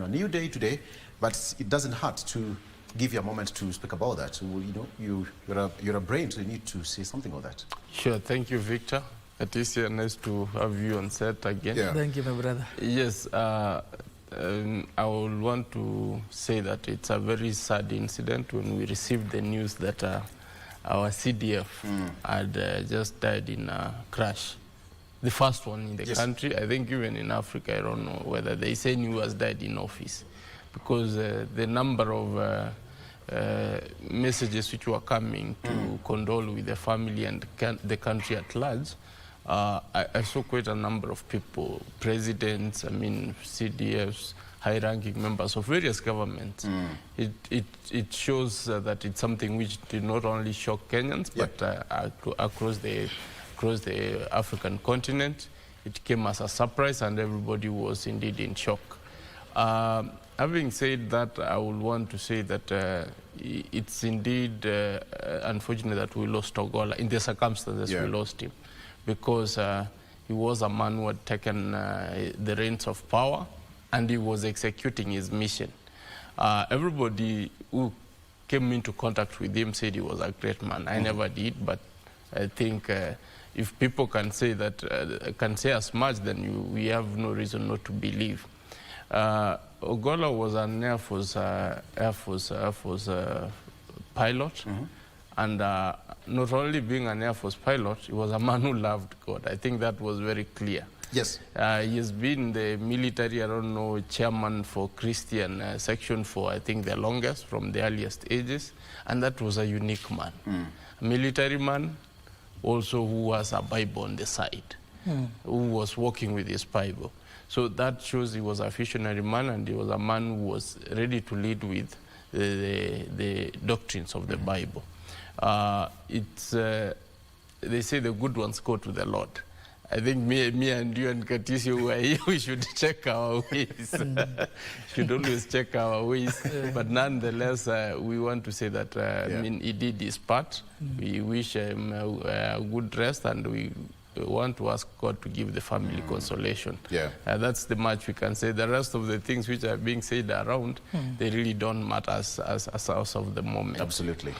a new day today, but it doesn't hurt to give you a moment to speak about that. You're a brain, so you need to say something about that. Sure, thank you, Victor. It is nice to have you on set again. Yeah. Thank you, my brother. Yes, I would want to say that it's a very sad incident when we received the news that our CDF had just died in a crash. The first one in the country. I think even in Africa, I don't know whether they say who has died in office. Because the number of messages which were coming to condole with the family and the country at large, I saw quite a number of people, presidents, CDFs, high-ranking members of various governments. It shows that it's something which did not only shock Kenyans, but across the African continent. It came as a surprise, and everybody was indeed in shock. Having said that, I would want to say that it's indeed unfortunate that we lost Ogola in the circumstances we lost him, because he was a man who had taken the reins of power, and he was executing his mission. Everybody who came into contact with him said he was a great man. I never did, but I think if people can say that, can say as much, then we have no reason not to believe. Ogola was an Air Force pilot, and not only being an Air Force pilot, he was a man who loved God. I think that was very clear. Yes. He has been the military, I don't know, chairman for Christian section for, I think, the longest, from the earliest ages, and that was a unique man. A military man, also who has a Bible on the side, who was working with his Bible. So that shows he was a visionary man, and he was a man who was ready to lead with the doctrines of the Bible. They say the good ones go to the Lord. I think me and you and Katisio who are here, we should check our ways. Should always check our ways. But nonetheless, we want to say that he did his part. We wish him a good rest, and we want to ask God to give the family consolation. That's the much we can say. The rest of the things which are being said around, they really don't matter as of the moment. Absolutely.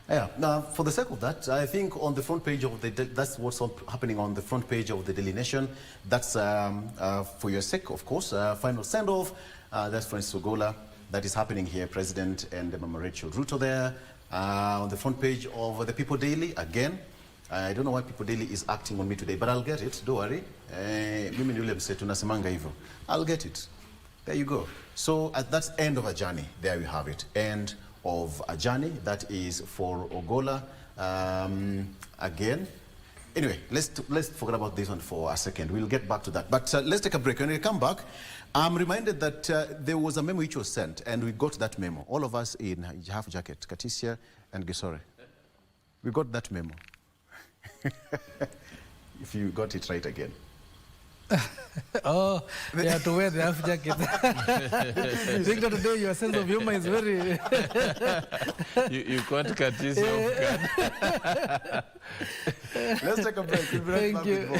Yeah. Now, for the sake of that, I think on the front page of that's what's happening on the front page of the Daily Nation. That's for your sake, of course. Final send-off. That's Francis Ogola. That is happening here. President and Mama Rachel Ruto there. On the front page of the People Daily, again. I don't know why People Daily is acting on me today, but I'll get it. Don't worry. Mimi ni ule mse tunasemanga hivyo. I'll get it. There you go. So that's end of a journey. There you have it. End of a journey that is for Ogola. Again. Anyway, let's forget about this one for a second. We'll get back to that. But let's take a break. When we come back, I'm reminded that there was a memo which was sent, and we got that memo. All of us in half jacket, Katisia and Gisore. We got that memo. If you got it right again. Oh, yeah, to wear the half jacket. Victor, today your sense of humor is very... you caught Katisio off guard. Let's take a break. We'll be right back with more.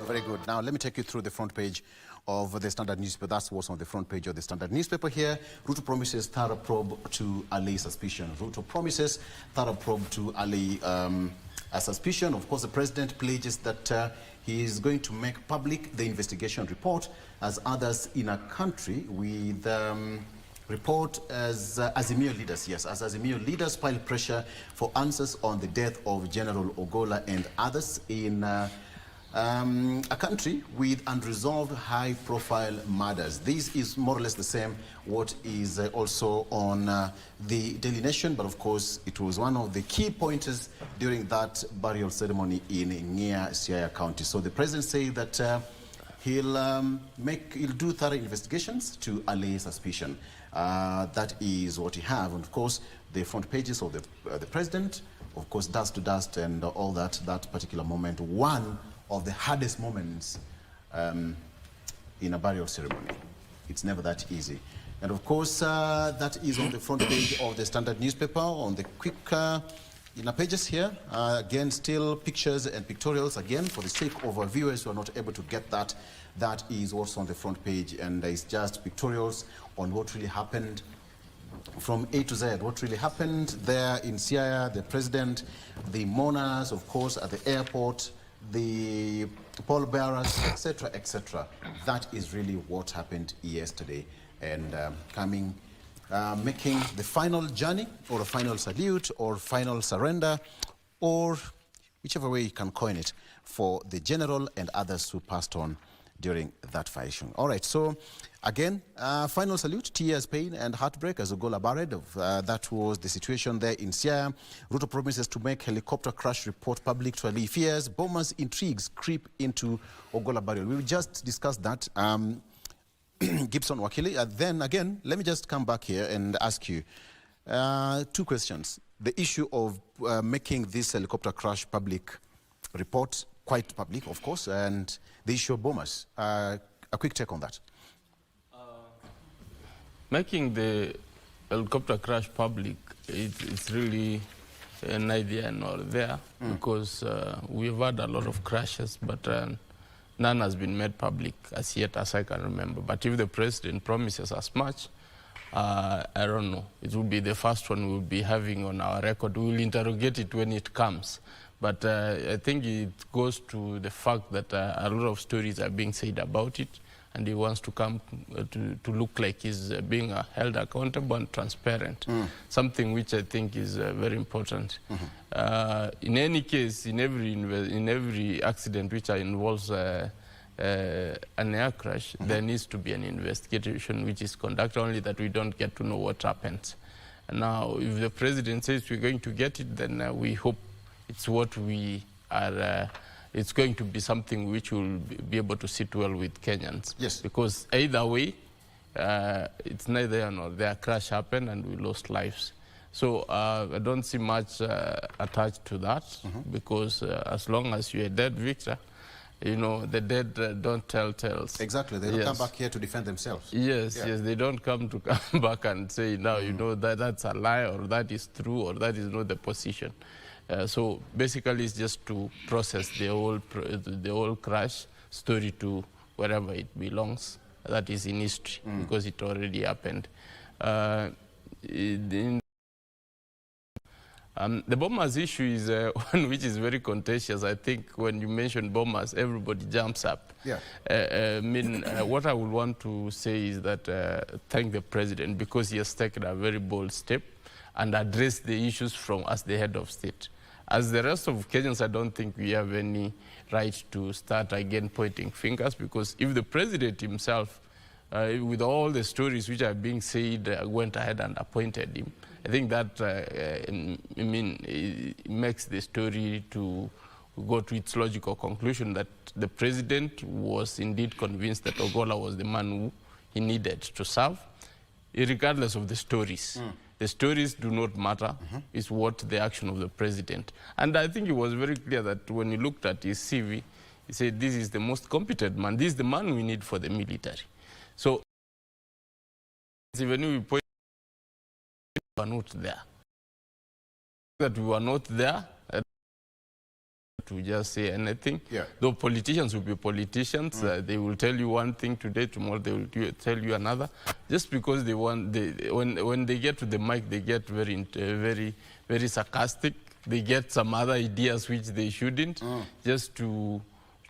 Very good. Now, let me take you through the front page of the Standard newspaper. That's what's on the front page of the Standard newspaper here. Ruto promises thorough probe to allay suspicion. Ruto promises thorough probe to allay a suspicion. Of course, the president pledges that he is going to make public the investigation report, as others in a country with report as Azimio leaders, yes, as Azimio leaders pile pressure for answers on the death of General Ogola and others in a country with unresolved high-profile murders. This is more or less the same what is also on the Daily Nation, but of course it was one of the key pointers during that burial ceremony in Ngea, Siaya County. So the president said that he'll do thorough investigations to allay suspicion. That is what you have. And of course, the front pages of the president, of course, dust to dust and all that particular moment, one of the hardest moments in a burial ceremony. It's never that easy. And of course, that is on the front page of the Standard newspaper, on the quick inner pages here. Again, still pictures and pictorials. Again, for the sake of our viewers who are not able to get that, that is also on the front page. And it's just pictorials on what really happened from A to Z, what really happened there in Siaya, the president, the mourners, of course, at the airport, the pallbearers, etc., etc. That is really what happened yesterday. And making the final journey, or a final salute, or final surrender, or whichever way you can coin it, for the general and others who passed on during that fighting. All right, so again, final salute, tears, pain, and heartbreak as Ogola buried. That was the situation there in Siaya. Ruto promises to make helicopter crash report public to allay fears. Bombers' intrigues creep into Ogola burial. We just discussed that. Gibson Wakili. Then again, let me just come back here and ask you two questions. The issue of making this helicopter crash public report, quite public, of course, and the issue of bombers. A quick take on that. Making the helicopter crash public, it's really neither nor there, because we've had a lot of crashes, but none has been made public as yet, as I can remember. But if the president promises as much, I don't know. It will be the first one we'll be having on our record. We will interrogate it when it comes. But I think it goes to the fact that a lot of stories are being said about it, and he wants to come to look like he's being held accountable and transparent, something which I think is very important. In any case, in every accident which involves an air crash, there needs to be an investigation which is conducted, only that we don't get to know what happens. And now, if the president says we're going to get it, then we hope it's what we are. It's going to be something which will be able to sit well with Kenyans. Yes. Because either way, it's neither nor there. Crash happened and we lost lives. So I don't see much attached to that, because as long as you're a dead, Victor, you know, the dead don't tell tales. Exactly. They don't come back here to defend themselves. Yes, yes. They don't come back and say, now, you know, that's a lie, or that is true, or that is not the position. So basically, it's just to process the whole crash story to wherever it belongs. That is in history, because it already happened. The bombers issue is one which is very contentious. I think when you mention bombers, everybody jumps up. Yeah. I mean, what I would want to say is that thank the president, because he has taken a very bold step and addressed the issues from as the head of state. As the rest of Kenyans, I don't think we have any right to start again pointing fingers, because if the president himself, with all the stories which are being said, went ahead and appointed him, I think that it makes the story to go to its logical conclusion that the president was indeed convinced that Ogola was the man who he needed to serve, regardless of the stories. The stories do not matter. It's what the action of the president. And I think it was very clear that when you looked at his CV, he said, this is the most competent man. This is the man we need for the military. So even if we point, we were not there. That we were not there, to just say anything. Yeah. Though politicians will be politicians, they will tell you one thing today, tomorrow they will tell you another. Just because they want, when they get to the mic, they get very sarcastic. They get some other ideas which they shouldn't, just to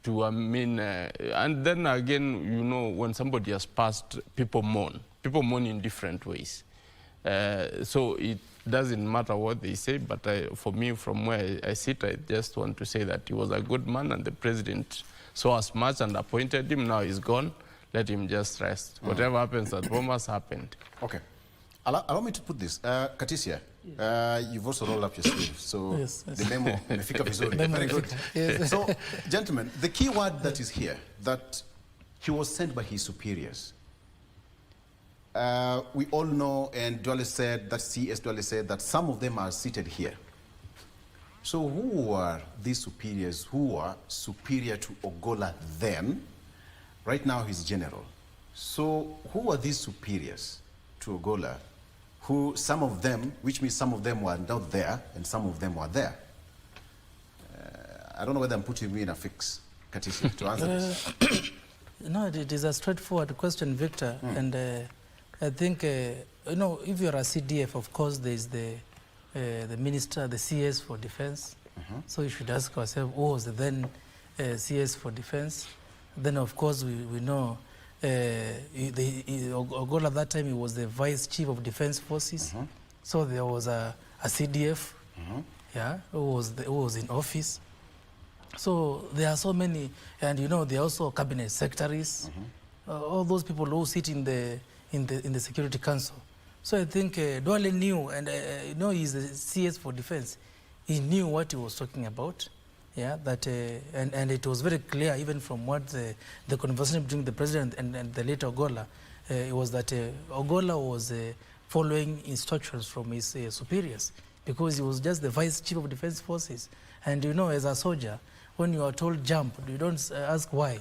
and then again, you know, when somebody has passed, people mourn. People mourn in different ways. So it doesn't matter what they say, but for me, from where I sit, I just want to say that he was a good man, and the president saw as much and appointed him. Now he's gone. Let him just rest. Whatever happens at Bomas happened. Okay. Allow me to put this. Katisia, you've also rolled up your sleeve, so Yes. the memo, imefika vizuri. Very good. Yes. So, gentlemen, the key word that is here, that he was sent by his superiors. We all know, and Dwale said, that CS Dwale said, that some of them are seated here. So who are these superiors who are superior to Ogola then? Right now he's general. So who are these superiors to Ogola, who some of them, which means some of them were not there and some of them were there? I don't know whether I'm putting me in a fix, Katisi, to answer this. No, it is a straightforward question, Victor. And I think, you know, if you're a CDF, of course, there's the minister, the CS for defense. So you should ask yourself, who was the then CS for defense? Then, of course, we know Ogola at that time, he was the vice chief of defense forces. So there was a CDF, yeah, who was in office. So there are so many, and you know, there are also cabinet secretaries, all those people who sit in the Security Council. So I think Dwale knew, and you know, he's the CS for defense. He knew what he was talking about, yeah. That and it was very clear, even from what the conversation between the president and the late Ogola, it was that Ogola was following instructions from his superiors, because he was just the vice chief of defense forces. And you know, as a soldier, when you are told jump, you don't ask why,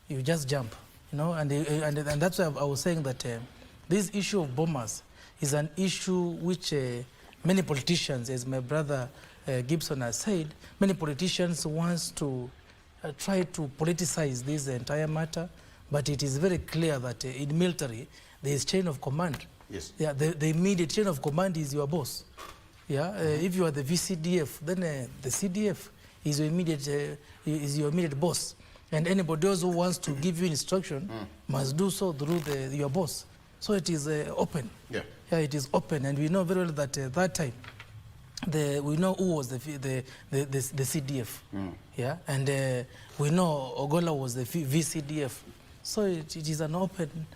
you just jump, you know. And that's why I was saying that this issue of bombers is an issue which many politicians, as my brother Gibson has said, many politicians want to try to politicize this entire matter, but it is very clear that in military there is chain of command. Yes. Yeah, the immediate chain of command is your boss. Yeah, if you are the VCDF, then the CDF is your immediate boss, and anybody else who wants to give you instruction must do so through your boss. So it is open. Yeah, it is open, and we know very well that that time, we know who was the CDF. Yeah, and we know Ogola was the VCDF. So it is an open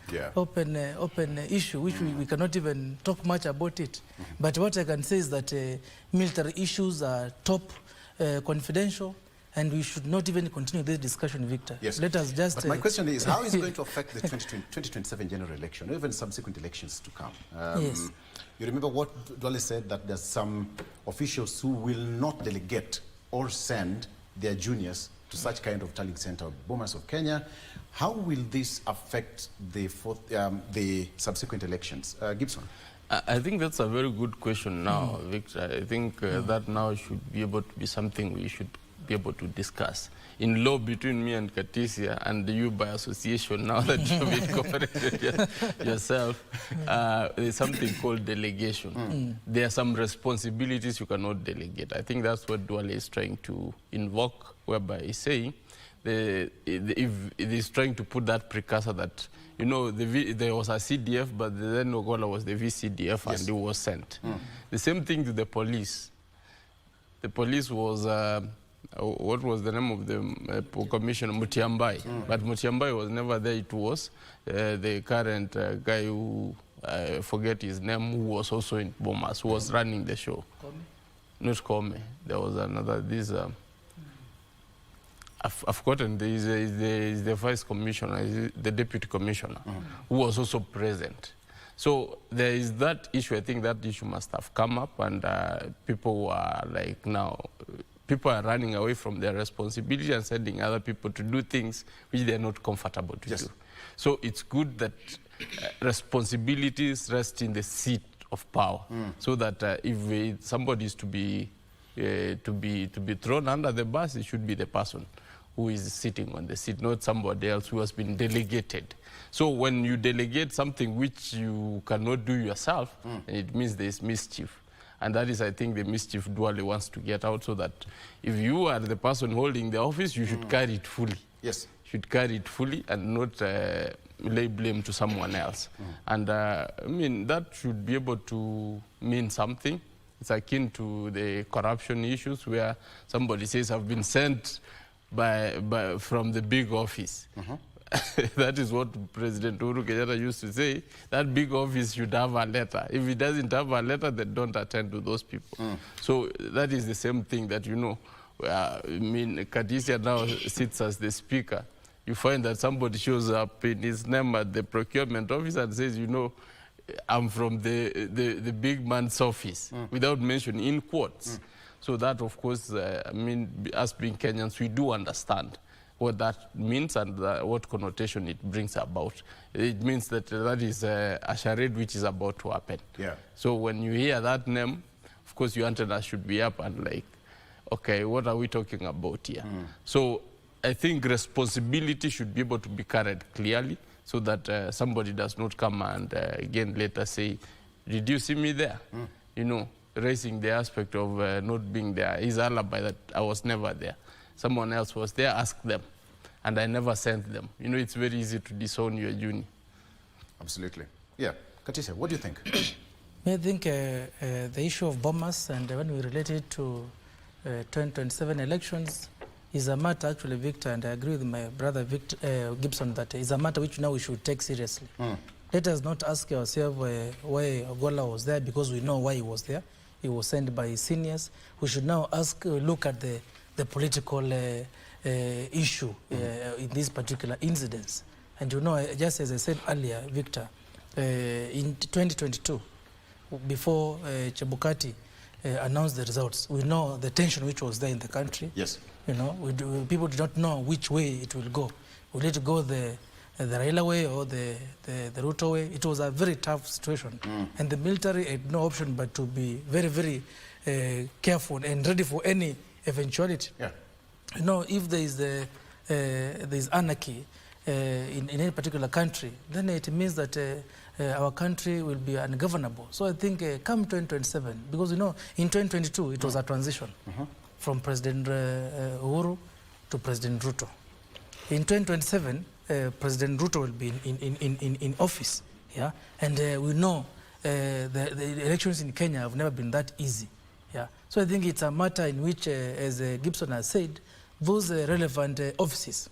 issue, which we cannot even talk much about it. But what I can say is that military issues are top confidential, and we should not even continue this discussion, Victor. Yes. Let us just... But my question is, how is it going to affect the 2027 general election, or even subsequent elections to come? Yes. You remember what Dwale said, that there's some officials who will not delegate or send their juniors to such kind of tallying center, Bomas of Kenya. How will this affect the subsequent elections? Gibson? I think that's a very good question now, Victor. I think that now should be able to be something we should be able to discuss. In law between me and Katisia, and you by association, now that you've incorporated yourself, there's something called delegation. There are some responsibilities you cannot delegate. I think that's what Dwale is trying to invoke, whereby he's saying, if it is trying to put that precursor that, you know, there was a CDF, but then Ogola was the VCDF, and it was sent. The same thing to the police. The police was, what was the name of the commissioner? Mutiambai. But Mutiambai was never there. It was the current guy who, I forget his name, who was also in Bomas, who was running the show. Not Kome. There was another, I've forgotten, is the vice commissioner, the deputy commissioner, who was also present. So there is that issue. I think that issue must have come up, and people are like now, people are running away from their responsibility and sending other people to do things which they're not comfortable to do. So it's good that responsibilities rest in the seat of power, so that if somebody is to be thrown under the bus, it should be the person who is sitting on the seat, not somebody else who has been delegated. So when you delegate something which you cannot do yourself, it means there is mischief. And that is, I think, the mischief Dwale wants to get out, so that if you are the person holding the office, you should carry it fully. Yes. You should carry it fully and not lay blame to someone else. And I mean, that should be able to mean something. It's akin to the corruption issues where somebody says, I've been sent from the big office. That is what President Uhuru Kenyatta used to say. That big office should have a letter. If it doesn't have a letter, then don't attend to those people. So that is the same thing that, you know, I mean, Katisia now sits as the speaker. You find that somebody shows up in his name at the procurement office and says, you know, I'm from the big man's office, without mentioning in quotes. So that, of course, I mean, us being Kenyans, we do understand what that means and what connotation it brings about. It means that that is a charade which is about to happen. Yeah. So when you hear that name, of course, your antenna should be up and like, okay, what are we talking about here? So I think responsibility should be able to be carried clearly so that somebody does not come and again later say, did you see me there? You know, raising the aspect of not being there. His alibi that I was never there. Someone else was there, ask them. And I never sent them. You know, it's very easy to disown your junior. Absolutely. Yeah. Katisha, what do you think? I think the issue of bombers and when we relate it to 2027 elections is a matter actually, Victor, and I agree with my brother Victor, Gibson, that is a matter which now we should take seriously. Let us not ask ourselves why Ogola was there, because we know why he was there. He was sent by his seniors. We should now look at the political issue in these particular incidents. And you know, just as I said earlier, Victor, in 2022, before Chebukati announced the results, we know the tension which was there in the country. Yes. You know, people did not know which way it will go. Will it go the Raila way or the Ruto way? It was a very tough situation. And the military had no option but to be very, very careful and ready for any eventuality. Yeah. You know, if there is anarchy in any particular country, then it means that our country will be ungovernable. So I think come 2027, because you know, in 2022 it was a transition from President Uhuru to President Ruto. In 2027, President Ruto will be in office, yeah, and we know the elections in Kenya have never been that easy, yeah. So I think it's a matter in which, as Gibson has said, those relevant offices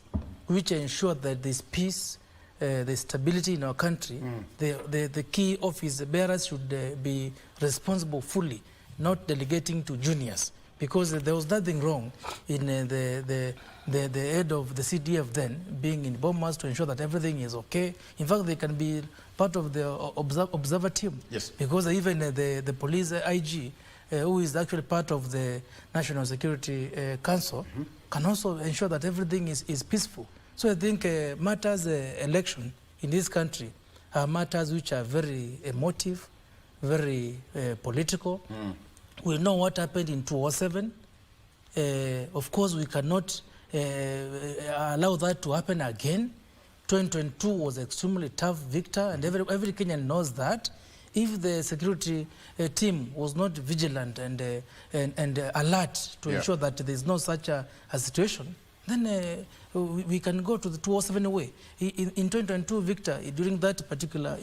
which ensure that there's peace, there's stability in our country, the key office bearers should be responsible fully, not delegating to juniors. Because there was nothing wrong in the head of the CDF then being in Bomas to ensure that everything is okay. In fact, they can be part of the observer team. Yes. Because even the police IG, who is actually part of the National Security Council, can also ensure that everything is peaceful. So I think matters election in this country are matters which are very emotive, very political. We know what happened in 2007. Of course, we cannot allow that to happen again. 2022 was extremely tough, Victor, and every Kenyan knows that. If the security team was not vigilant and alert to ensure that there is no such a situation, then we can go to the 2007 way. In 2022, Victor, during that particular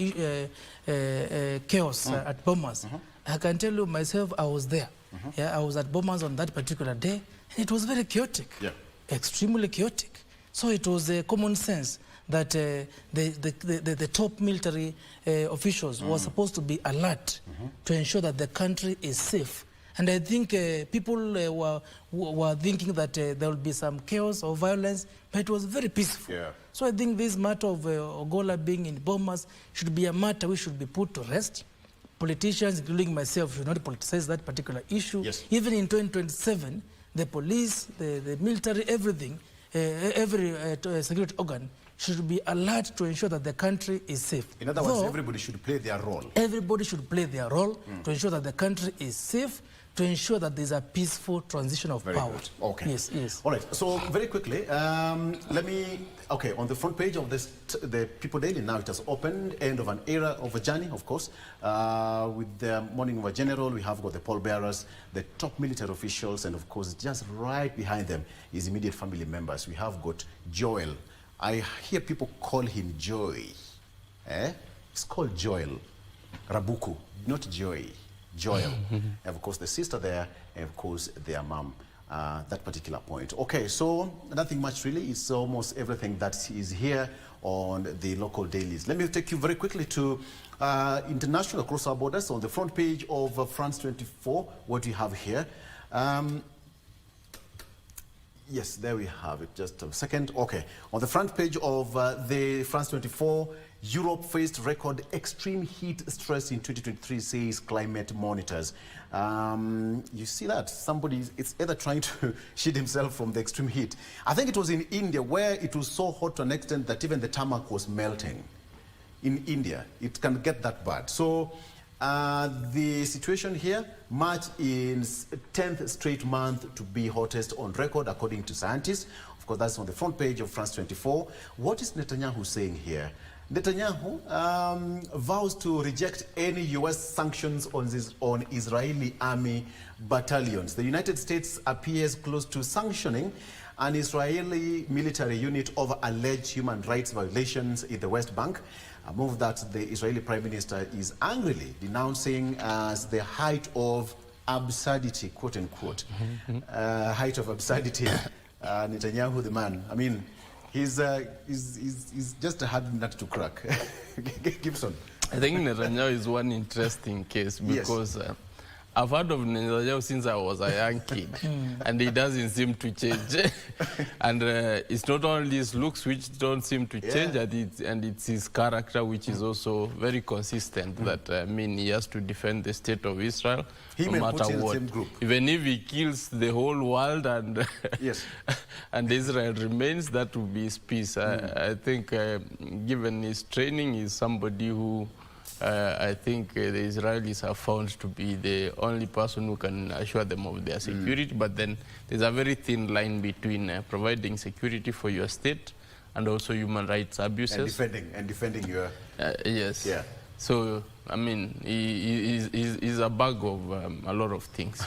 chaos at Bomas, I can tell you myself, I was there. Yeah, I was at Bomas on that particular day, and it was very chaotic, extremely chaotic. So it was common sense that the top military officials were supposed to be alert to ensure that the country is safe. And I think people were thinking that there will be some chaos or violence, but it was very peaceful. Yeah. So I think this matter of Ogola being in Bomas should be a matter which should be put to rest. Politicians, including myself, should not politicize that particular issue. Yes. Even in 2027, the police, the military, everything, every security organ should be alert to ensure that the country is safe. In other words, everybody should play their role. Everybody should play their role to ensure that the country is safe, to ensure that there's a peaceful transition of Very power. good. Okay. Yes, yes. All right. So very quickly, let me. Okay, on the front page of this, the People Daily now, it has opened. End of an era of a journey, of course. With the morning of a general, we have got the pallbearers, the top military officials, and of course, just right behind them is immediate family members. We have got Joel. I hear people call him Joy. It's called Joel Rabuku, not Joy. Joel. And of course, the sister there, and of course, their mom. That particular point. Okay, so nothing much really. It's almost everything that is here on the local dailies. Let me take you very quickly to international across our borders. On the front page of France 24, what do you have here? Yes, there we have it. Just a second. Okay, on the front page of the France 24, Europe faced record extreme heat stress in 2023, says climate monitors. You see that? Somebody is either trying to shield himself from the extreme heat. I think it was in India where it was so hot to an extent that even the tarmac was melting. In India, it can get that bad. So the situation here, March is 10th straight month to be hottest on record, according to scientists. Of course, that's on the front page of France 24. What is Netanyahu saying here? Netanyahu vows to reject any U.S. sanctions on Israeli army battalions. The United States appears close to sanctioning an Israeli military unit over alleged human rights violations in the West Bank, a move that the Israeli Prime Minister is angrily denouncing as the height of absurdity, quote unquote. Height of absurdity. Netanyahu, the man, I mean, he's just a hard nut to crack. Gibson. I think Netanyahu is one interesting case because I've heard of Netanyahu since I was a young kid, and he doesn't seem to change. And it's not only his looks which don't seem to change, and it's his character which is also very consistent. That I mean, he has to defend the state of Israel no matter what. Even if he kills the whole world and and Israel remains, that will be his peace. I think, given his training, he's somebody who. I think the Israelis have found to be the only person who can assure them of their security. But then there's a very thin line between providing security for your state and also human rights abuses. And defending your... yes. Yeah. So, I mean, he's a bag of a lot of things.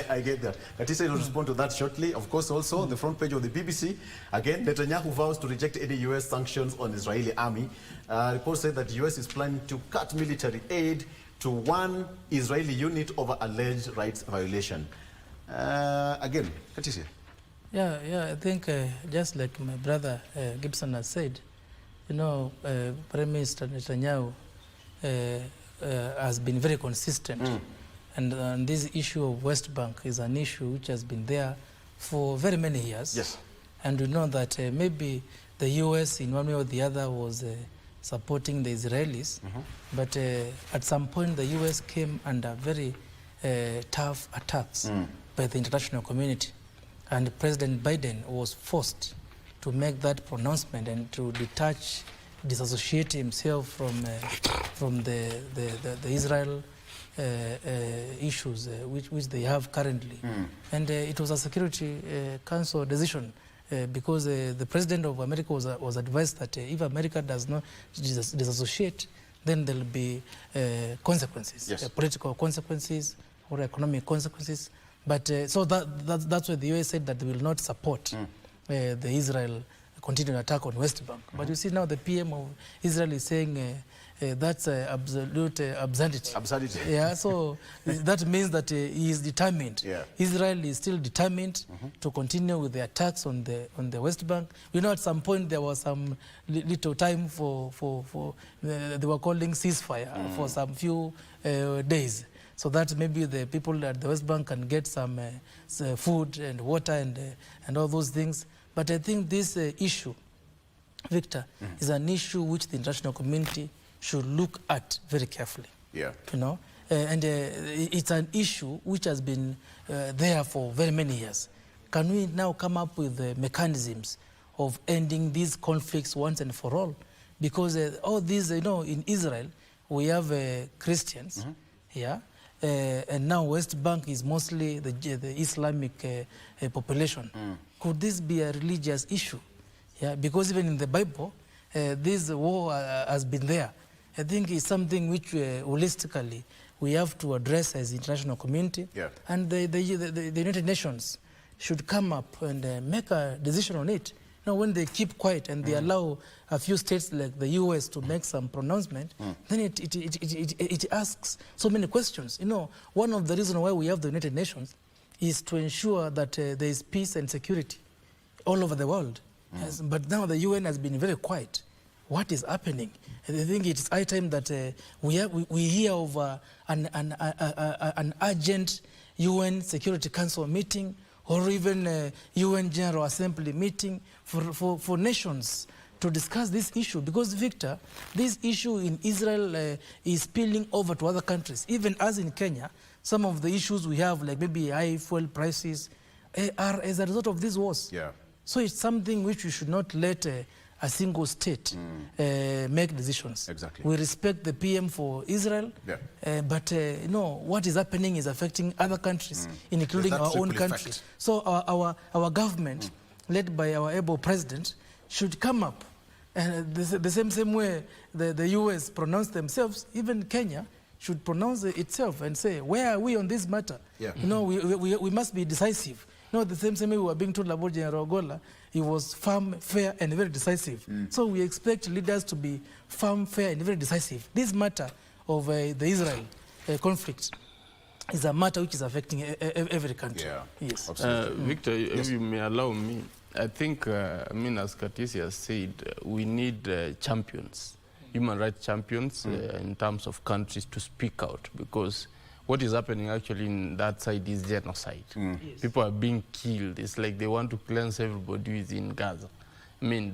I get that. Katisa will respond to that shortly. Of course, also on the front page of the BBC, again, Netanyahu vows to reject any U.S. sanctions on Israeli army. Reports say that the U.S. is planning to cut military aid to one Israeli unit over alleged rights violation. Again, Katisa. Yeah, I think just like my brother Gibson has said, you know, Prime Minister Netanyahu has been very consistent. And this issue of West Bank is an issue which has been there for very many years. Yes. And we know that maybe the U.S. in one way or the other was supporting the Israelis. But at some point the U.S. came under very tough attacks by the international community. And President Biden was forced to make that pronouncement and to disassociate himself from the Israel issues which they have currently. And it was a Security Council decision because the President of America was advised that if America does not disassociate, then there will be consequences, political consequences or economic consequences. But so that's why the US said that they will not support the Israel continued attack on West Bank. But you see now the PM of Israel is saying that's absolute absurdity. Absurdity. Yeah, so that means that he is determined. Israel is still determined to continue with the attacks on the West Bank. You know, at some point there was some little time for they were calling ceasefire for some few days, so that maybe the people at the West Bank can get some food and water and all those things. But I think this issue, Victor, is an issue which the international community should look at very carefully. You know, and it's an issue which has been there for very many years. Can we now come up with mechanisms of ending these conflicts once and for all? Because all these, you know, in Israel, we have Christians, and now West Bank is mostly the Islamic population. Could this be a religious issue? Because even in the Bible, this war has been there. I think it's something which holistically we have to address as international community. And the United Nations should come up and make a decision on it. You know, when they keep quiet and they allow a few states like the US to make some pronouncement, then it asks so many questions. You know, one of the reasons why we have the United Nations is to ensure that there is peace and security all over the world. But now the UN has been very quiet. What is happening? And I think it's high time that we hear of an urgent UN Security Council meeting or even UN General Assembly meeting for nations to discuss this issue, because, Victor, this issue in Israel is spilling over to other countries. Even as in Kenya, some of the issues we have, like maybe high fuel prices, are as a result of these wars. Yeah. So it's something which we should not let a single state make decisions. Exactly. We respect the PM for Israel, but what is happening is affecting other countries, including our own country. Effect. So our government, led by our able president, should come up. And the same way the US pronounced themselves, even Kenya should pronounce itself and say, where are we on this matter? Yeah. We must be decisive. The same way we were being told about General Ogola, he was firm, fair, and very decisive. So we expect leaders to be firm, fair, and very decisive. This matter of the Israel conflict is a matter which is affecting every country. Yeah. Yes. Victor, if you may allow me, I think, as Katisi has said, we need champions, human rights champions in terms of countries to speak out, because what is happening actually in that side is genocide. Yes. People are being killed. It's like they want to cleanse everybody within Gaza.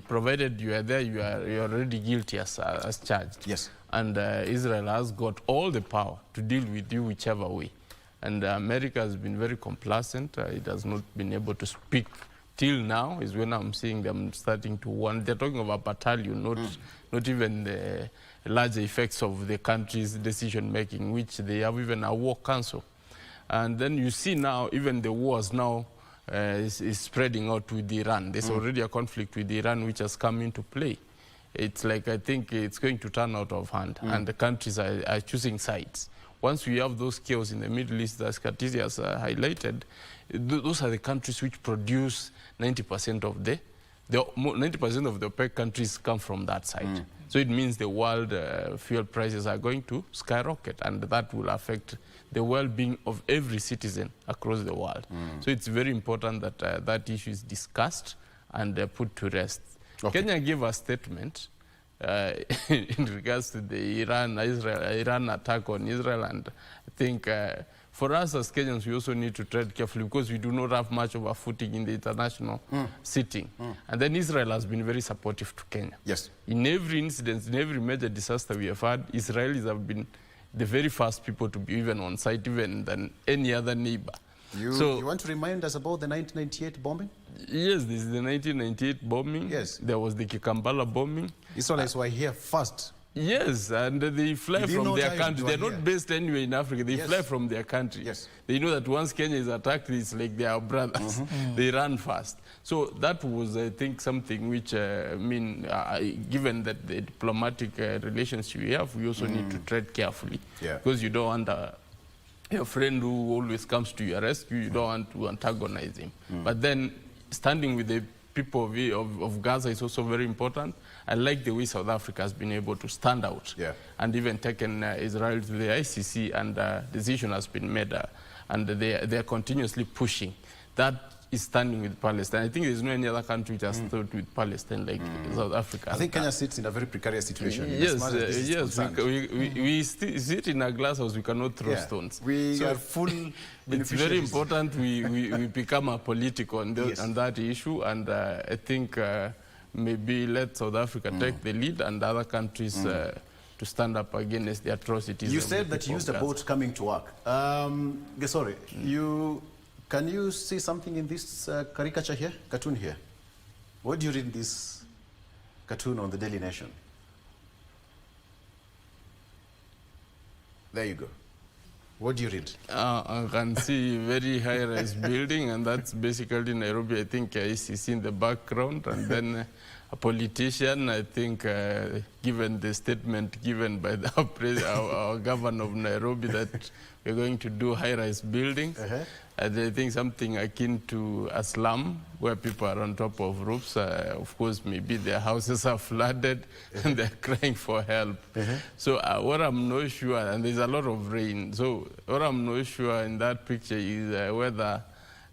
Provided you are there, you are already guilty as charged. Yes. And Israel has got all the power to deal with you whichever way. And America has been very complacent. It has not been able to speak till now, is when I'm seeing them starting to want. They're talking of a battalion, not even the larger effects of the country's decision-making, which they have even a war council. And then you see now, even the wars now is spreading out with Iran. There's already a conflict with Iran which has come into play. It's like, I think it's going to turn out of hand, and the countries are choosing sides. Once we have those chaos in the Middle East, as Katisi has highlighted, those are the countries which produce 90% of the 90% of the OPEC countries come from that side. So it means the world fuel prices are going to skyrocket, and that will affect the well-being of every citizen across the world. So it's very important that that issue is discussed and put to rest. Okay. Kenya gave a statement in regards to the Iran attack on Israel, and I think for us as Kenyans, we also need to tread carefully, because we do not have much of a footing in the international setting. And then Israel has been very supportive to Kenya. Yes. In every incident, in every major disaster we have had, Israelis have been the very first people to be even on site, even than any other neighbor. You want to remind us about the 1998 bombing? Yes, this is the 1998 bombing. Yes. There was the Kikambala bombing. Israelis were here first. Yes, and they fly from their country. They're not based anywhere in Africa. They fly from their country. Yes. They know that once Kenya is attacked, it's like they are brothers. They run fast. So that was, I think, something which, given that the diplomatic relationship we have, we also need to tread carefully. Because you don't want your friend who always comes to your rescue, you don't want to antagonize him. But then standing with the people of Gaza is also very important. I like the way South Africa has been able to stand out and even taken Israel to the ICC, and decision has been made, and they are continuously pushing. That is standing with Palestine. I think there's no any other country which has stood with Palestine like South Africa. I think Kenya sits in a very precarious situation. Yes, we sit in a glass house, we cannot throw stones. We are full. It's very important we become political on that issue, and I think maybe let South Africa take the lead, and other countries to stand up against the atrocities. You said that you used a boat coming to work. Sorry, can you see something in this caricature here, cartoon here? What do you read in this cartoon on the Daily Nation? There you go. What do you read? I can see very high-rise building, and that's basically Nairobi. I think ICC in the background, and then a politician, I think, given the statement given by our governor of Nairobi that we're going to do high-rise buildings. And I think something akin to a slum where people are on top of roofs. Of course, maybe their houses are flooded and they're crying for help. So what I'm not sure, and there's a lot of rain, so what I'm not sure in that picture is whether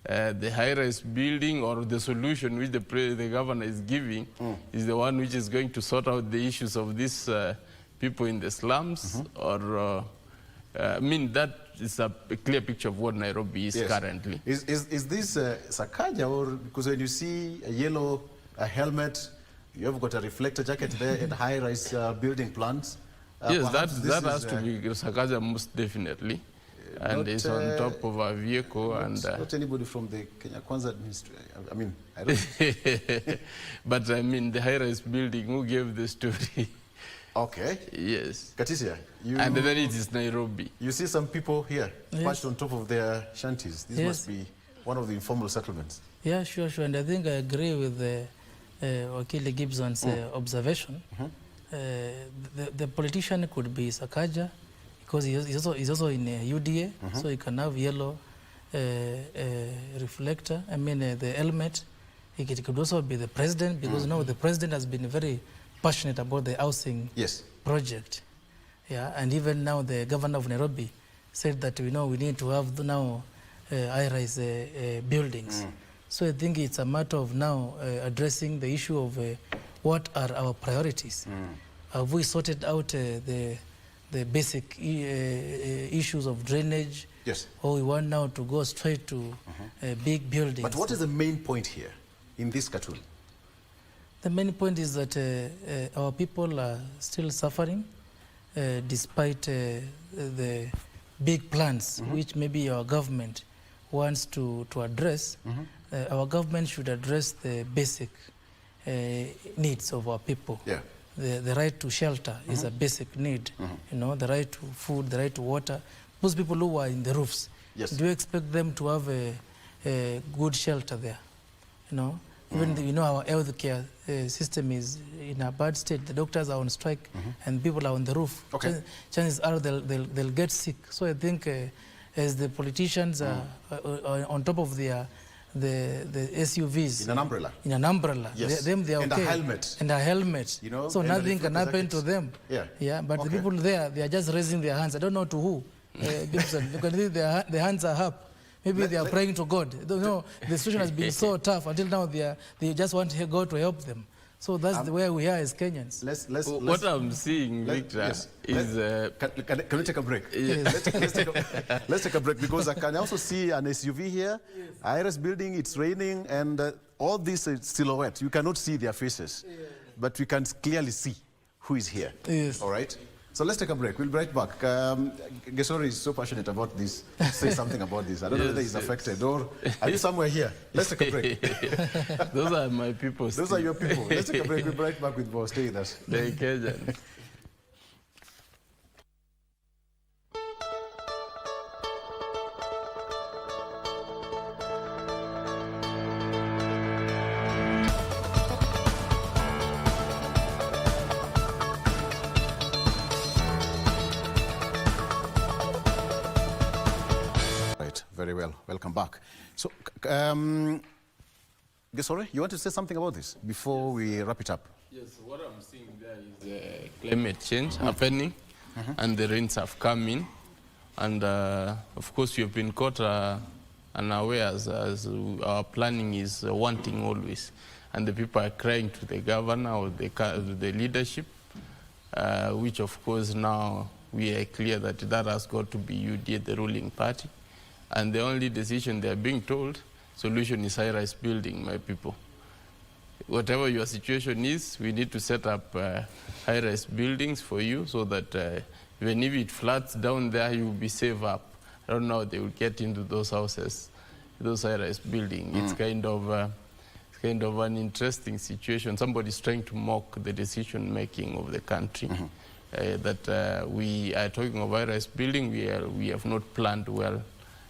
the high-rise building or the solution which the governor is giving is the one which is going to sort out the issues of these people in the slums, or that is a clear picture of what Nairobi is currently. Is this Sakaja, or because when you see a yellow helmet, You have got a reflector jacket there and high-rise building plans. Yes, Perhaps that this has is, to be Sakaja most definitely. And it's on top of a vehicle. Not anybody from the Kenya Kwanza administration. I mean, I don't But I mean, the high-rise building, who gave the story? Okay. Yes. Katisia, you... And then it is Nairobi. You see some people here perched on top of their shanties. This Yes. must be one of the informal settlements. Yeah, sure. And I think I agree with Wakili Gibson's observation. The politician could be Sakaja, because he's also in UDA, so he can have yellow reflector. I mean, the helmet. It could also be the president, because now the president has been very passionate about the housing project. Yeah, and even now the governor of Nairobi said that we need to have now high-rise buildings. So I think it's a matter of now addressing the issue of what are our priorities. Have we sorted out the basic issues of drainage? Yes. Or we want now to go straight to big buildings? But what is the main point here in this cartoon? The main point is that our people are still suffering despite the big plans which maybe our government wants to address. Our government should address the basic needs of our people. Yeah. The right to shelter is a basic need. The right to food, the right to water. Those people who are in the roofs, do you expect them to have a good shelter there? Even our healthcare system is in a bad state. The doctors are on strike and people are on the roof. Okay. Chances are they'll get sick. So I think as the politicians are on top of the SUVs. In an umbrella. In an umbrella. Yes. They are and okay. a helmet. And a helmet. So and nothing can happen to them. Yeah. But the people there, they are just raising their hands. I don't know to who. Gibson, because their hands are up. Maybe they are praying to God. The situation has been so tough until now. They just want God to help them. So that's the way we are as Kenyans. What I'm seeing, Victor, is... Can we take a break? Yes. Let's take a break, because I can also see an SUV here, Iris building, it's raining, and all this is silhouette. You cannot see their faces, but we can clearly see who is here. Yes. All right? So let's take a break. We'll be right back. Gesori is so passionate about this. Say something about this. I don't know whether he's affected, or are you somewhere here? Let's take a break. Those are my people. Those are your people. Let's take a break. We'll be right back with more. Stay with us. The occasion. Very well. Welcome back. So, Gesore, you want to say something about this before we wrap it up? Yes, what I'm seeing there is climate change happening, and the rains have come in. And of course, you've been caught unaware as our planning is wanting always. And the people are crying to the governor or the leadership, which of course now we are clear that has got to be UDA, the ruling party. And the only decision they are being told, solution is high-rise building, my people. Whatever your situation is, we need to set up high-rise buildings for you so that even if it floods down there, you will be safe up. I don't know how they will get into those houses, those high-rise buildings. It's kind of an interesting situation. Somebody's trying to mock the decision-making of the country. That we are talking of high-rise building, we have not planned well.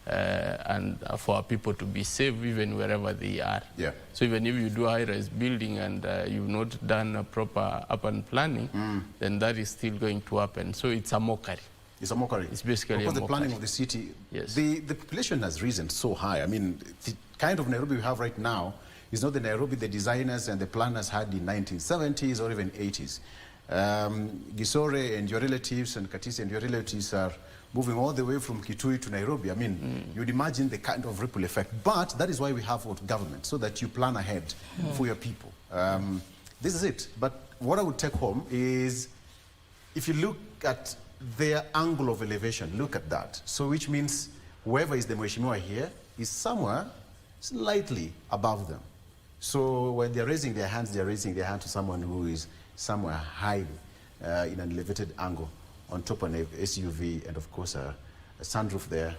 And for our people to be safe even wherever they are. Yeah. So even if you do a high-rise building and you've not done a proper urban planning, then that is still going to happen. So it's a mockery. It's a mockery. It's basically because a the mockery. planning of the city, Yes. the population has risen so high. I mean, the kind of Nairobi we have right now is not the Nairobi the designers and the planners had in 1970s or even 80s. Gisore and your relatives and Katisi and your relatives are moving all the way from Kitui to Nairobi. I mean, you'd imagine the kind of ripple effect. But that is why we have what government, so that you plan ahead for your people. This is it. But what I would take home is, if you look at their angle of elevation, look at that. So which means whoever is the Mheshimiwa here is somewhere slightly above them. So when they're raising their hands to someone who is somewhere high in an elevated angle on top of an SUV, and of course a sunroof there,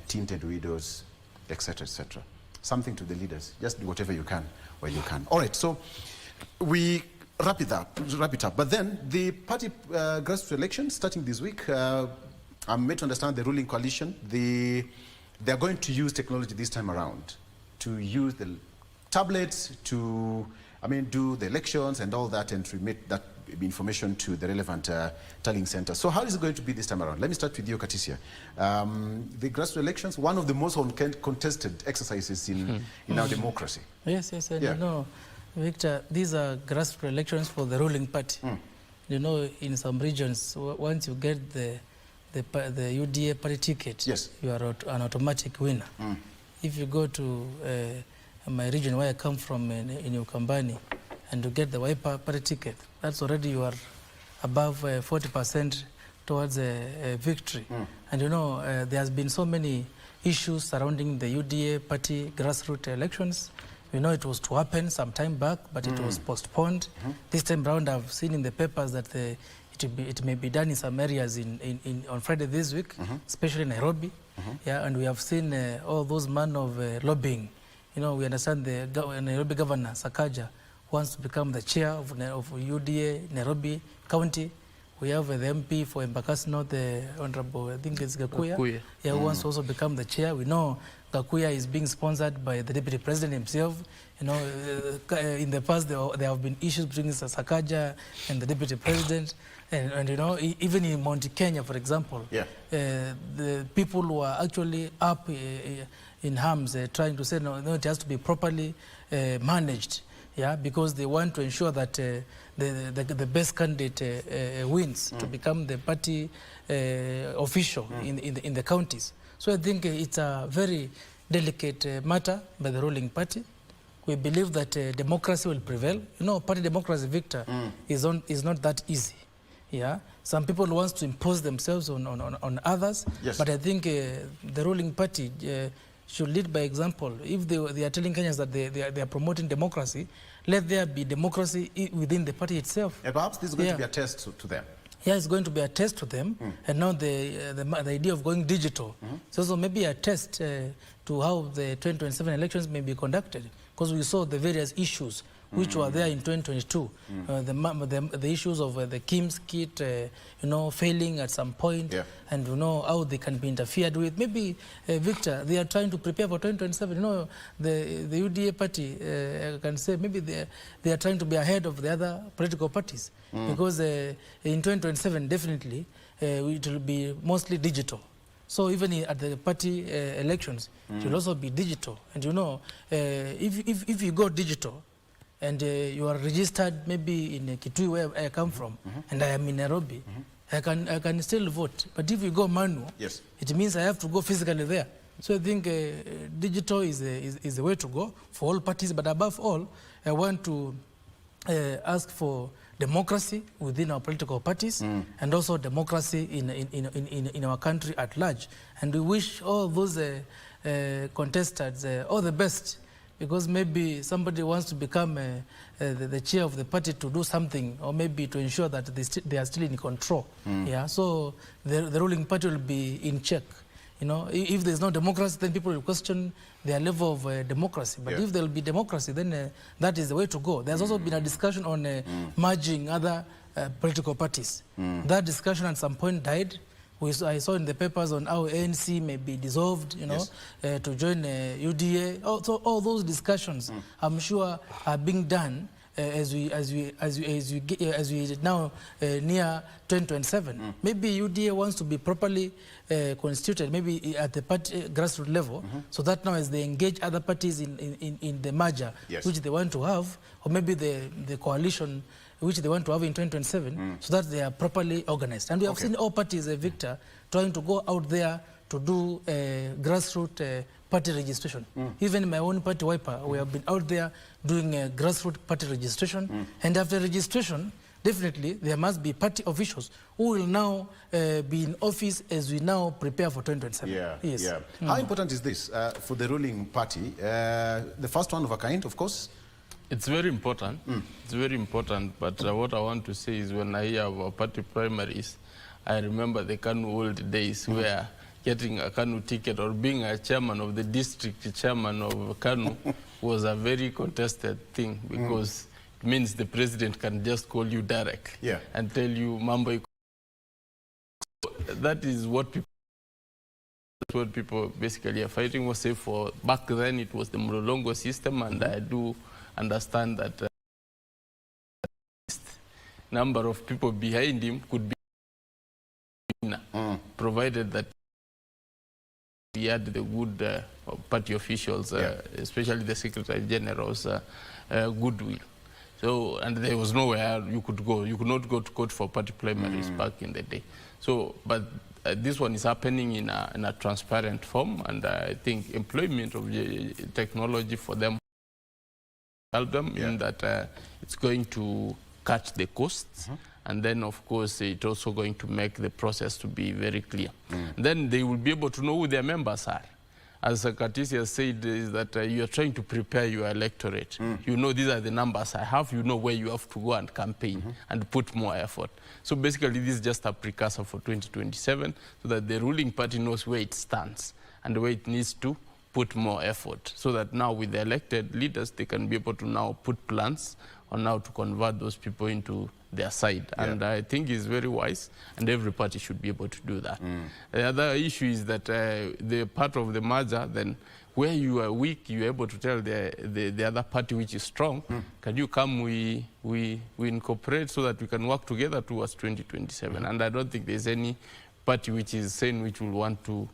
tinted windows, etc., etc. Something to the leaders. Just do whatever you can where you can. All right, so we wrap it up. But then the party grassroots election starting this week. I'm made to understand the ruling coalition. They're going to use technology this time around to use the tablets to, do the elections and all that, and to remit that information to the relevant tallying center. So how is it going to be this time around? Let me start with you, Katisia. The grassroots elections, one of the most contested exercises in our democracy. Yes, and you know, Victor, these are grassroots elections for the ruling party. You know, in some regions, once you get the UDA party ticket, yes, you are an automatic winner. If you go to my region where I come from in Ukambani, and to get the Wiper party ticket, that's already you are above 40% towards a victory. And you know, there has been so many issues surrounding the UDA party grassroots elections. We know it was to happen some time back, but it was postponed. This time round, I've seen in the papers that it may be done in some areas on Friday this week, especially in Nairobi. Yeah, and we have seen all those men of lobbying. You know, we understand the Nairobi governor, Sakaja, wants to become the chair of UDA Nairobi County. We have the MP for Embakasi North, the Honorable, I think it's Gakuya. Yeah, who wants to also become the chair. We know Gakuya is being sponsored by the Deputy President himself. You know, in the past there have been issues between Sakaja and the Deputy President. And you know, even in Mount Kenya, for example, the people who are actually up in arms trying to say, no, it has to be properly managed. Yeah, because they want to ensure that the best candidate wins to become the party official in the counties. So I think it's a very delicate matter by the ruling party. We believe that democracy will prevail. You know, party democracy, Victor, is not that easy. Yeah, some people want to impose themselves on others. Yes. But I think the ruling party should lead by example. If they are telling Kenyans that they are promoting democracy, let there be democracy within the party itself. And perhaps this is going to be a test to them. Yeah, it's going to be a test to them. And now the idea of going digital. So also maybe a test to how the 2027 elections may be conducted. Because we saw the various issues which were there in 2022. The issues of the KIMS kit, you know, failing at some point, and you know how they can be interfered with. Maybe, Victor, they are trying to prepare for 2027. You know, the UDA party, I can say maybe they are trying to be ahead of the other political parties. Because in 2027, definitely, it will be mostly digital. So even at the party elections, it will also be digital. And you know, if you go digital, and you are registered maybe in Kitui, where I come from, and I am in Nairobi, I can still vote. But if you go manual, it means I have to go physically there. So I think digital is the way to go for all parties. But above all, I want to ask for democracy within our political parties, and also democracy in our country at large. And we wish all those contestants all the best. Because maybe somebody wants to become the chair of the party to do something, or maybe to ensure that they are still in control. Yeah, so the ruling party will be in check. You know, if there's no democracy, then people will question their level of democracy. But if there will be democracy, then that is the way to go. There's also been a discussion on merging other political parties. That discussion at some point died. I saw in the papers on how ANC may be dissolved, you know, to join UDA. So all those discussions, I'm sure, are being done as we now near 2027. Maybe UDA wants to be properly constituted, maybe at the party grassroots level, so that now as they engage other parties in the merger, which they want to have, or maybe the coalition which they want to have in 2027, so that they are properly organized. And we have seen all parties, Victor, trying to go out there to do grassroots party registration. Even in my own party, Wiper, we have been out there doing grassroots party registration. And after registration, definitely there must be party officials who will now be in office as we now prepare for 2027. How important is this for the ruling party? The first one of a kind, of course, It's very important. It's very important. But what I want to say is when I hear about party primaries, I remember the KANU old days where getting a KANU ticket or being a chairman of the district chairman of KANU was a very contested thing because it means the president can just call you directly and tell you, Mambo. That is what people basically are fighting. Was say for back then it was the Mlolongo system, and I do understand that number of people behind him could be provided that he had the good party officials, especially the Secretary General's goodwill. So, and there was nowhere you could go. You could not go to court for party primaries back in the day. So, but this one is happening in a transparent form, and I think employment of technology for them help them in that it's going to cut the costs, and then of course it's also going to make the process to be very clear. Then they will be able to know who their members are. As Katisia said, is that you are trying to prepare your electorate. You know these are the numbers I have, you know where you have to go and campaign and put more effort. So basically this is just a precursor for 2027 so that the ruling party knows where it stands and where it needs to put more effort, so that now with the elected leaders they can be able to now put plans on how to convert those people into their side. And I think it's very wise, and every party should be able to do that. The other issue is that the part of the merger, then where you are weak, you're able to tell the other party which is strong, can you come, we incorporate so that we can work together towards 2027. And I don't think there's any party which is saying which will want to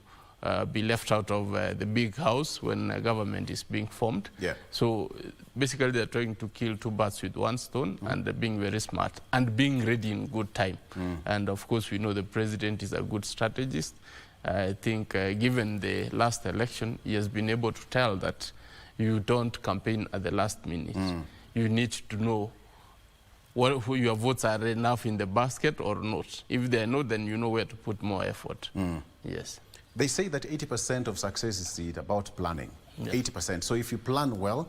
be left out of the big house when a government is being formed. So basically they're trying to kill two birds with one stone, and they're being very smart and being ready in good time. And of course we know the president is a good strategist. I think given the last election, he has been able to tell that you don't campaign at the last minute. You need to know who your votes are enough in the basket or not. If they're not, then you know where to put more effort. Yes. They say that 80% of success is about planning. 80%. So if you plan well,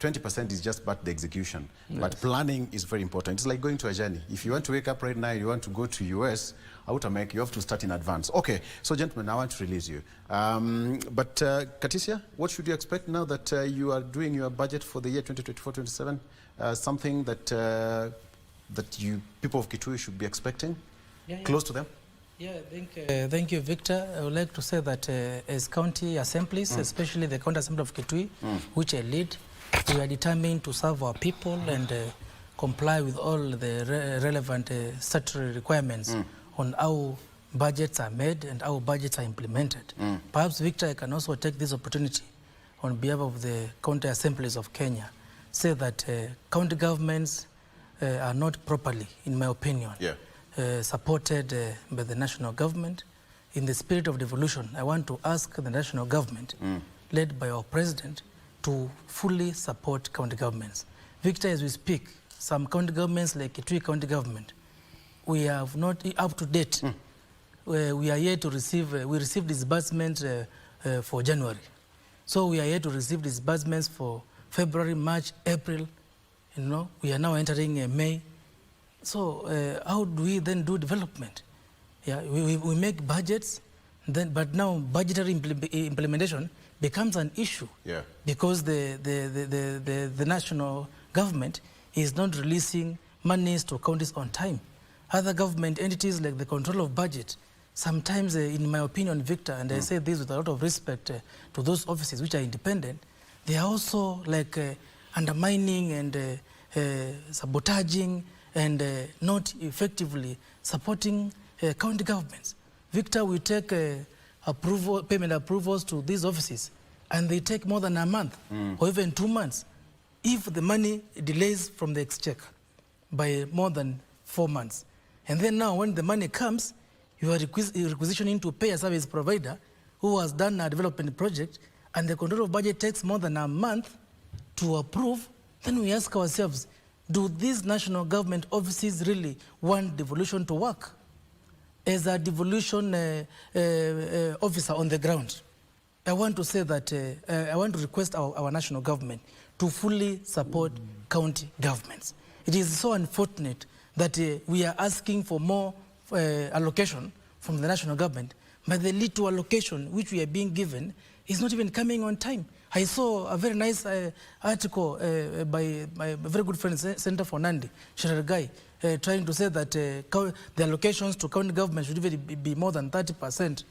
20% is just about the execution. But planning is very important. It's like going to a journey. If you want to wake up right now, you want to go to US, you have to start in advance. Okay, so gentlemen, I want to release you. But Katisia, what should you expect now that you are doing your budget for the year 2024-27? Something that people of Kitui should be expecting? Close to them? Yeah, thank you, Victor. I would like to say that as county assemblies, especially the county assembly of Kitui, which I lead, we are determined to serve our people and comply with all the relevant statutory requirements on how budgets are made and how budgets are implemented. Perhaps, Victor, I can also take this opportunity on behalf of the county assemblies of Kenya, say that county governments are not properly, in my opinion, supported by the national government. In the spirit of devolution, I want to ask the national government, led by our president, to fully support county governments. Victor, as we speak, some county governments like Kitui County Government, we have not up to date. We are yet to receive, we received disbursement for January. So we are yet to receive disbursements for February, March, April. You know, we are now entering May. So how do we then do development? We make budgets, but now budgetary implementation becomes an issue because the national government is not releasing monies to counties on time. Other government entities like the control of budget, sometimes, in my opinion, Victor, and I say this with a lot of respect to those offices which are independent, they are also like undermining and sabotaging and not effectively supporting county governments. Victor, we take payment approvals to these offices, and they take more than a month or even 2 months. If the money delays from the exchequer by more than 4 months, and then now when the money comes, you are requisitioning to pay a service provider who has done a development project, and the control of budget takes more than a month to approve, then we ask ourselves, do these national government offices really want devolution to work? As a devolution officer on the ground, I want to say that I want to request our national government to fully support county governments. It is so unfortunate that we are asking for more allocation from the national government, but the little allocation which we are being given is not even coming on time. I saw a very nice article by my very good friend, Senator for Nandi, Shiragai, trying to say that the allocations to county government should even be more than 30%.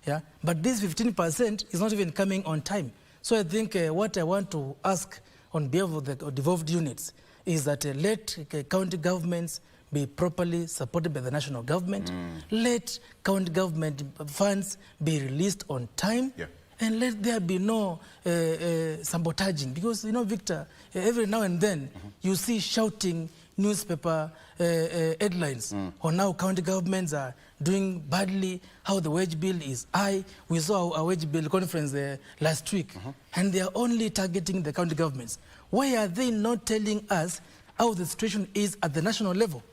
Yeah? But this 15% is not even coming on time. So I think what I want to ask on behalf of the devolved units is that let county governments be properly supported by the national government. Let county government funds be released on time. Yeah. And let there be no sabotaging. Because, you know, Victor, every now and then you see shouting newspaper headlines on how county governments are doing badly, how the wage bill is high. We saw our wage bill conference last week, and they are only targeting the county governments. Why are they not telling us how the situation is at the national level?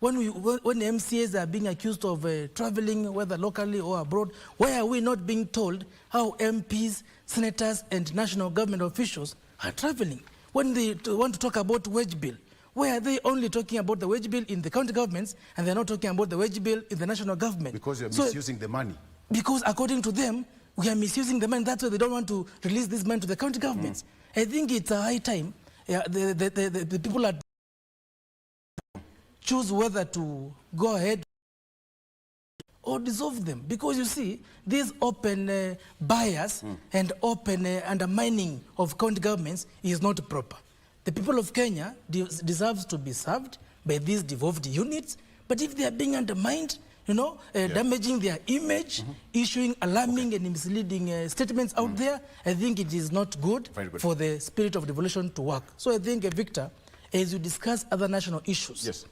When the MCAs are being accused of traveling, whether locally or abroad, why are we not being told how MPs, senators, and national government officials are traveling? When they want to talk about wage bill, why are they only talking about the wage bill in the county governments and they're not talking about the wage bill in the national government? Because you're misusing the money. Because according to them, we are misusing the money. That's why they don't want to release this money to the county governments. I think it's a high time the people are choose whether to go ahead or dissolve them. Because you see, this open bias and open undermining of county governments is not proper. The people of Kenya deserves to be served by these devolved units, but if they are being undermined, you know, damaging their image, issuing alarming and misleading statements out there, I think it is not good for the spirit of devolution to work. So I think, Victor, as you discuss other national issues,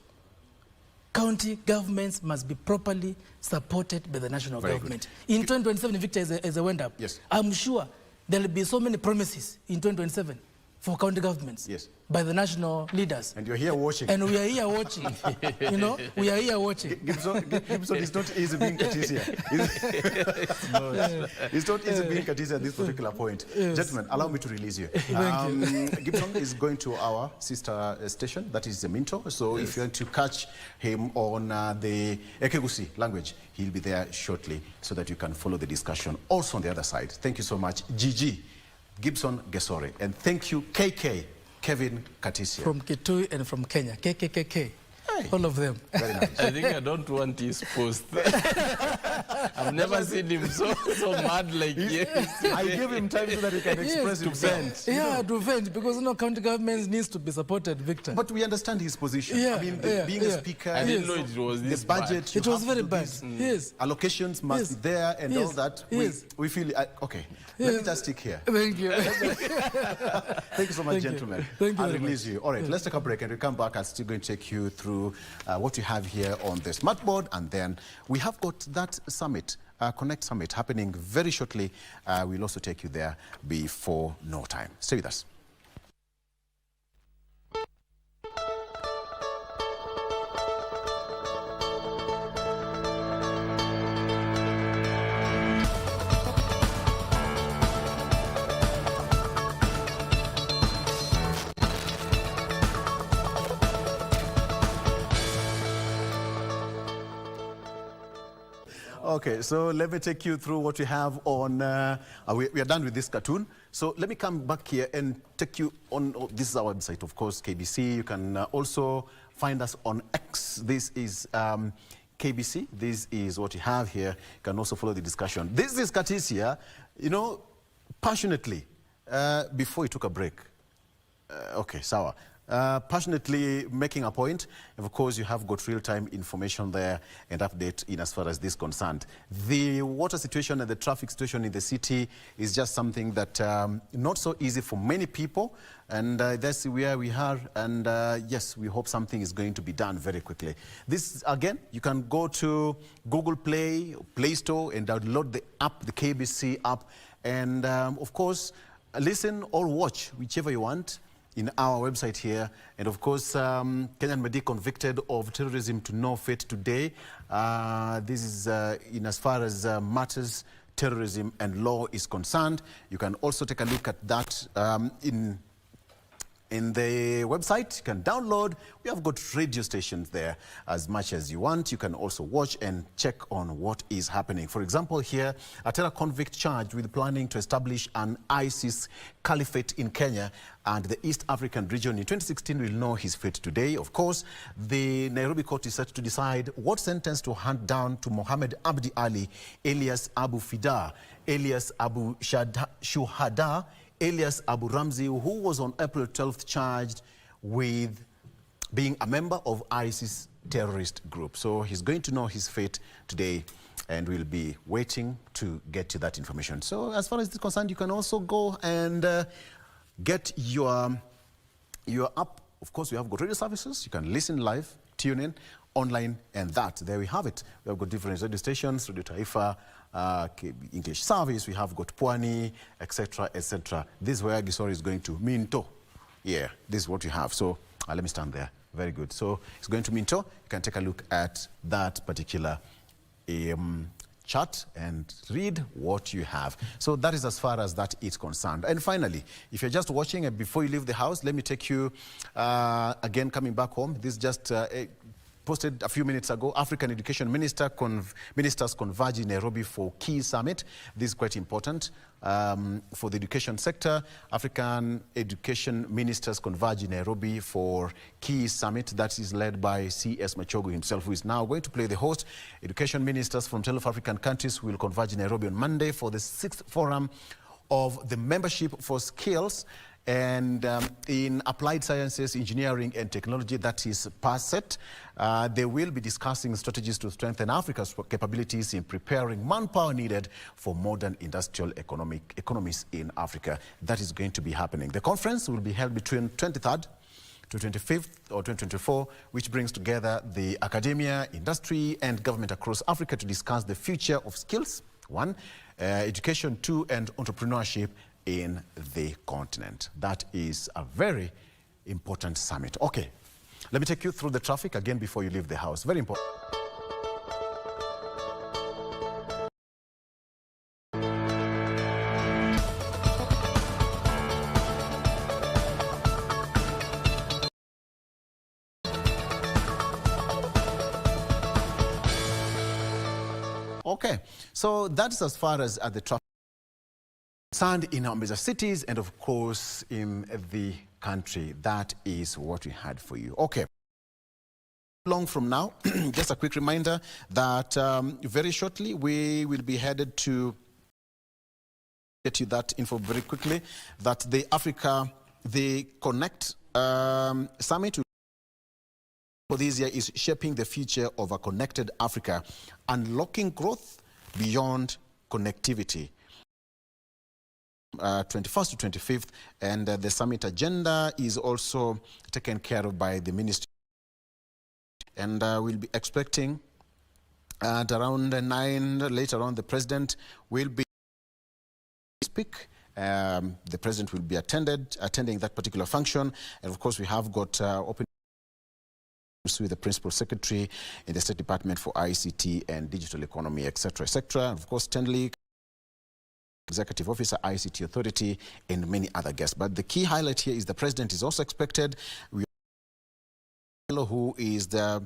county governments must be properly supported by the national government. In 2027, Victor, as I went up, I'm sure there will be so many promises in 2027 for county governments by the national leaders. And you're here watching. And we are here watching. You know, we are here watching. Gibson, it's not easy being Katisia. It's not easy being Katisia at this particular point. Gentlemen, allow me to release you. Gibson is going to our sister station, that is the Minto. So if you want to catch him on the Ekegusi language, he'll be there shortly so that you can follow the discussion. Also on the other side, thank you so much, Gigi Gibson Gesore, and thank you, KK, Kevin Katisia. From Kitui and from Kenya, KKKK. All of them. Very nice. I think I don't want his post. I've never seen him so mad like yes. I give him time so that he can express himself. Yeah, to vent, because you know, county governments needs to be supported, Victor. But we understand his position. I mean, being a speaker, I didn't know it was this the budget. It was very bad. Allocations must be there and all that. We feel okay. Let me just stick here. Thank you. Thank you so much, gentlemen. Thank you. I'll release you. All right, let's take a break and we come back. I'm still going to take you through what you have here on the smart board, and then we have got that summit, Connect Summit, happening very shortly. We'll also take you there before no time. Stay with us. Okay, so let me take you through what we have on, we are done with this cartoon. So let me come back here and take you on, this is our website, of course, KBC. You can also find us on X. This is KBC. This is what you have here. You can also follow the discussion. This is Katisia, you know, passionately, before he took a break. Okay, sawa. Passionately making a point. Of course, you have got real-time information there and update in as far as this is concerned. The water situation and the traffic situation in the city is just something that not so easy for many people, and that's where we are. And yes, we hope something is going to be done very quickly. This, again, you can go to Google Play, Play Store, and download the app, the KBC app, and of course, listen or watch, whichever you want, in our website here. And of course, Kenyan Medi convicted of terrorism to no fate today. This is in as far as matters terrorism and law is concerned. You can also take a look at that in the website. You can download. We have got radio stations there as much as you want. You can also watch and check on what is happening. For example, here, a terror convict charged with planning to establish an ISIS caliphate in Kenya and the East African region in 2016 will know his fate today. Of course, the Nairobi court is set to decide what sentence to hand down to Mohammed Abdi Ali, alias Abu Fida, alias Abu Shuhada, alias Abu Ramzi, who was on April 12th charged with being a member of ISIS terrorist group. So he's going to know his fate today and we'll be waiting to get to that information. So as far as this is concerned, you can also go and get your app. Of course, we have got radio services. You can listen live, tune in, online, and that. There we have it. We have got different radio stations, Radio Taifa, KB English Service, we have got Pwani, etc., etc. This is where Gisori is going to Minto. Yeah, this is what you have. So let me stand there. Very good. So it's going to Minto. You can take a look at that particular chart and read what you have. So that is as far as that is concerned. And finally, if you're just watching and before you leave the house, let me take you again coming back home. This is just posted a few minutes ago. African Education Ministers converge in Nairobi for key summit. This is quite important for the education sector. African Education Ministers converge in Nairobi for key summit that is led by C.S. Machogu himself, who is now going to play the host. Education ministers from 12 African countries will converge in Nairobi on Monday for the 6th forum of the Membership for Skills and in applied sciences, engineering and technology, that is PASET. They will be discussing strategies to strengthen Africa's capabilities in preparing manpower needed for modern industrial economies in Africa. That is going to be happening. The conference will be held between 23rd to 25th or 2024, which brings together the academia, industry and government across Africa to discuss the future of skills, 1, education, 2, and entrepreneurship in the continent. That is a very important summit. Okay, let me take you through the traffic again before you leave the house. Very important. Okay, so that's as far as the traffic concerned in our major cities and of course in the country. That is what we had for you. Okay. Long from now, just a quick reminder that very shortly we will be headed to get you that info very quickly, that the Connect Summit for this year is shaping the future of a connected Africa, unlocking growth beyond connectivity. 21st to 25th, and the summit agenda is also taken care of by the ministry. And we'll be expecting at around 9 later on, the president will be speak. The president will be attending that particular function, and of course we have got open with the principal secretary in the State Department for ICT and Digital Economy, etc., etc. Of course, Stanley, Executive Officer, ICT Authority, and many other guests. But the key highlight here is the president is also expected. Who is the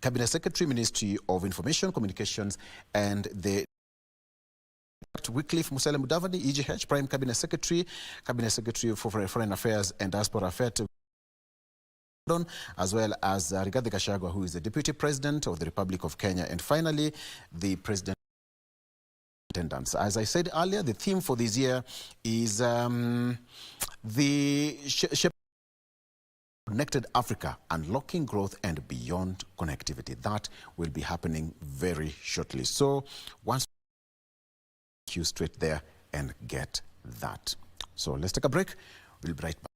Cabinet Secretary, Ministry of Information, Communications, and the Wycliffe Musele Mudavadi, EGH, Prime Cabinet Secretary for Foreign Affairs and Diaspora Affairs, as well as Rigathi Gachagua, who is the Deputy President of the Republic of Kenya, and finally, the President. As I said earlier, the theme for this year is the Connected Africa, unlocking growth and beyond connectivity. That will be happening very shortly. So once you straight there and get that. So let's take a break. We'll be right back.